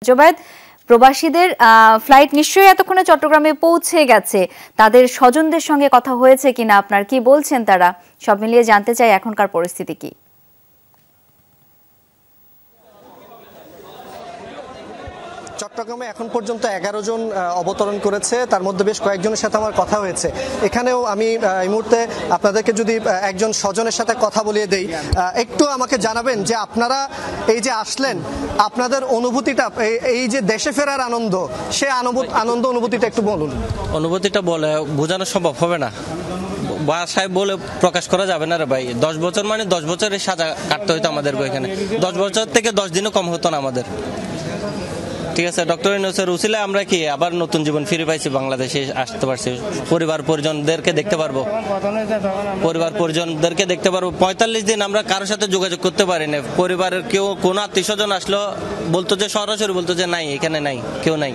জোবায়েদ, প্রবাসীদের ফ্লাইট নিশ্চয়ই এতক্ষণে চট্টগ্রামে পৌঁছে গেছে, তাদের স্বজনদের সঙ্গে কথা হয়েছে কিনা, আপনার কি বলছেন তারা? সব মিলিয়ে জানতে চাই এখনকার পরিস্থিতি কি। চট্টগ্রামে এখন পর্যন্ত 11 জন অবতরণ করেছে, তার মধ্যে বেশ কয়েকজনের সাথে আমার কথা হয়েছে। এখানেও আমি এই মুহূর্তে আপনাদেরকে যদি একজন স্বজনের সাথে কথা বলিয়ে দেই, একটু আমাকে জানাবেন যে আপনারা এই যে আসলেন, আপনাদের অনুভূতিটা, এই যে দেশে ফেরার আনন্দ, সে আনন্দ অনুভূতিটা একটু বলুন। অনুভূতিটা বলে বোঝানো সম্ভব হবে না, বাসায় বলে প্রকাশ করা যাবে না রে ভাই। 10 বছর মানে 10 বছরের সাজা কাটতে হইতো আমাদের এখানে। 10 বছর থেকে 10 দিনও কম হতো না আমাদের। ঠিক আছে, ডক্টর ইউনূসের উসিলায় আমরা কি আবার নতুন জীবন ফিরে পাইছি, বাংলাদেশে আসতে পারছি, পরিবার পরিজনদেরকে দেখতে পারবো, 45 দিন আমরা কারোর সাথে যোগাযোগ করতে পারি না। পরিবারের কেউ কোনো আত্মীয় স্বজন আসলো বলতো যে, সরাসরি বলতো যে নাই, এখানে নাই, কেউ নাই,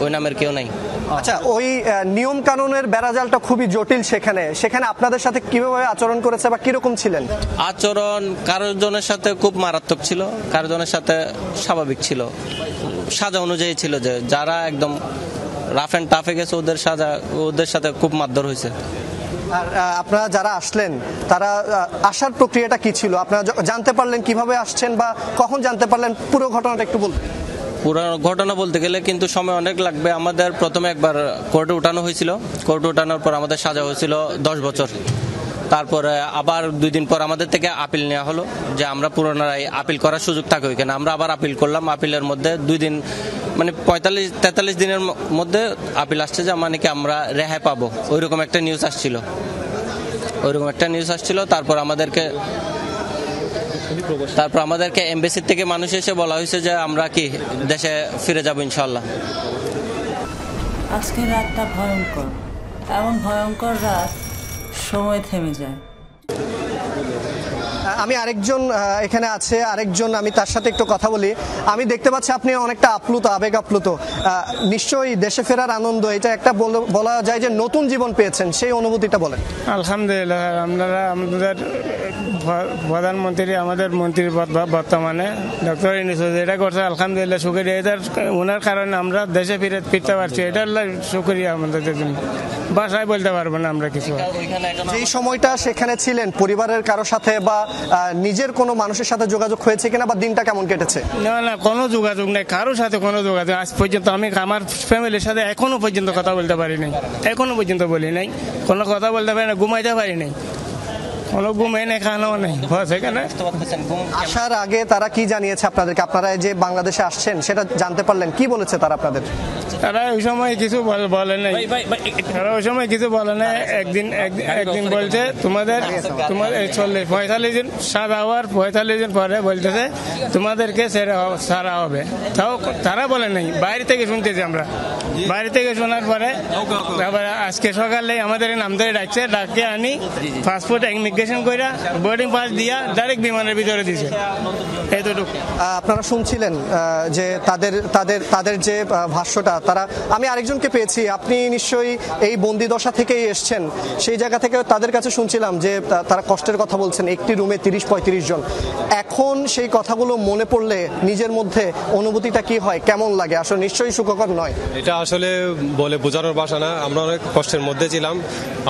ওই নামের কেউ নাই। আচ্ছা, ওই নিয়ম কানুনের বেড়াজালটা খুবই জটিল। সেখানে আপনাদের সাথে কিভাবে আচরণ করেছে বা কিরকম ছিলেন? আচরণ কারোর জনের সাথে খুব মারাত্মক ছিল, কারোর জনের সাথে স্বাভাবিক ছিল, সাজা অনুযায়ী ছিল। যে যারা একদম রাফ এন্ড টাফে গেছে ওদের সাথে খুব মারধর হয়েছে। আর আপনারা যারা আসলেন, তারা আসার প্রক্রিয়াটা কি ছিল? আপনারা জানতে পারলেন কিভাবে আসছেন বা কখন জানতে পারলেন? পুরো ঘটনাটা একটু বলুন। পুরো ঘটনা বলতে গেলে কিন্তু সময় অনেক লাগবে। আমাদের প্রথমে একবার কোর্টে উঠানো হয়েছিল, কোর্টে উঠানোর পর আমাদের সাজা হয়েছিল 10 বছর। তারপরে আবার 2 দিন পর আমাদের থেকে আপিল নেওয়া হলো, যে আমরা পুনরায় আপিল করার সুযোগ থাকে ওইখানে। আমরা আবার আপিল করলাম, আপিলের মধ্যে 2 দিন মানে 43 দিনের মধ্যে আপিল আসছে যে মানে কি আমরা রেহাই পাবো, ওইরকম একটা নিউজ আসছিল। তারপর আমাদেরকে এমবেসি থেকে মানুষ এসে বলা হয়েছে যে আমরা কি দেশে ফিরে যাব ইনশাল্লাহ। আজকের রাতটা ভয়ঙ্কর, এমন ভয়ঙ্কর রাত সময় থেমে যায়। আমি আরেকজন এখানে আছে, আমি তার সাথে একটু কথা বলি। আমি দেখতে পাচ্ছি আপনি অনেকটা আবেগ আপ্লুত। নিশ্চয়ই দেশে ফেরার আনন্দ, এটা একটা বলা যায় যে নতুন জীবন পেয়েছেন, সেই অনুভূতিটা বলেন। আলহামদুলিল্লাহ, আমাদের প্রধানমন্ত্রী, আমাদের মন্ত্রী বর্তমানে ডক্টর ইউনূস এটা করছে, আলহামদুলিল্লাহ শুকরিয়া। ওনার কারণে আমরা দেশে ফিরতে পারছি, এটা শুকরিয়া আমাদের জন্য, ভাষায় বলতে পারবো না আমরা কিছু। যেই সময়টা সেখানে ছিলেন, পরিবারের কারো সাথে বা নিজের কোনো মানুষের সাথে যোগাযোগ হয়েছে কিনা, বা দিনটা কেমন কেটেছে? না, কোনো যোগাযোগ নেই, কারোর সাথে কোনো যোগাযোগ আজ পর্যন্ত। আমি আমার ফ্যামিলির সাথে এখনো পর্যন্ত কথা বলতে পারি নাই, এখনো পর্যন্ত বলি নাই, কোনো কথা বলতে পারি না, ঘুমাইতে পারি নাই, কোনো ঘুমাই নেই, খানাও নেই। আসার আগে তারা কি জানিয়েছে আপনাদেরকে? আপনারা যে বাংলাদেশে আসছেন সেটা জানতে পারলেন, কি বলেছে তারা আপনাদের? তারা ওই সময় কিছু বলে নাই, একদিন বলছে তোমাদের 45 দিন সাজা হওয়ার 45 দিন পরে বলতেছে তোমাদেরকে ছাড়া হবে। তাও তারা বলে নাই, বাইরে থেকে শুনতেছি আমরা। বাইরে থেকে শোনার পরে তারপরে আজকে সকালে আমাদের নাম ধরে ডাকে আনি পাসপোর্ট ইমিগ্রেশন কইরা বোর্ডিং পাস দিয়া ডাইরেক্ট বিমানের ভিতরে দিছে। এতটুকু আপনারা শুনছিলেন যে তাদের যে ভাষ্যটা, আমি আরেকজনকে পেয়েছি, আপনি নিশ্চয়ই এই বন্দি দশা থেকেই এসছেন, সেই জায়গা থেকে তাদের কাছে শুনছিলাম যে তারা কষ্টের কথা বলছেন। একটি রুমে 30-35 জন। এখন সেই কথাগুলো মনে পড়লে নিজের মধ্যে অনুভূতিটা কি হয়, কেমন লাগে? আসলে নিশ্চয়ই সুখকর নয়। এটা আসলে বলে বোঝানোর ভাষা না। আমরা অনেক কষ্টের মধ্যে ছিলাম।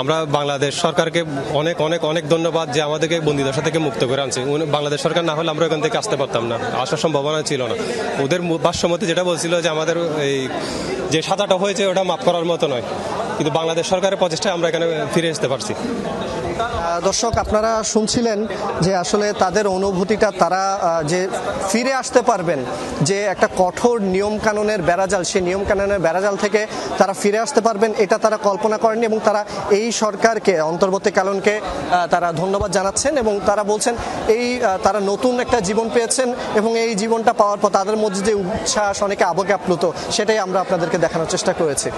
আমরা বাংলাদেশ সরকারকে অনেক অনেক অনেক ধন্যবাদ যে আমাদেরকে বন্দিদশা থেকে মুক্ত করে আনছে। বাংলাদেশ সরকার না হলে আমরা এখান থেকে আসতে পারতাম না, আসার সম্ভাবনা ছিল না। ওদের ভাষ্যমতে যেটা বলছিল যে আমাদের এই যে সাজাটা হয়েছে ওটা মাফ করার মতো নয়, কিন্তু বাংলাদেশ সরকারের প্রচেষ্টায় আমরা এখানে ফিরে আসতে পারছি। দর্শক, আপনারা শুনছিলেন যে আসলে তাদের অনুভূতিটা, তারা যে ফিরে আসতে পারবেন, যে একটা কঠোর নিয়ম কানুনের বেড়াজাল, সেই নিয়ম কানুনের বেড়াজাল থেকে তারা ফিরে আসতে পারবেন, এটা তারা কল্পনা করেননি। এবং তারা এই সরকারকে, অন্তর্বর্তীকালীনকে তারা ধন্যবাদ জানাচ্ছেন এবং তারা বলছেন তারা নতুন একটা জীবন পেয়েছেন এবং এই জীবনটা পাওয়ার পর তাদের মধ্যে যে উচ্ছ্বাস, অনেকে আবেগে আপ্লুত, সেটাই আমরা আপনাদেরকে দেখানোর চেষ্টা করেছি।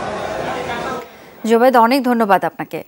জোবায়েদ, অনেক ধন্যবাদ আপনাকে।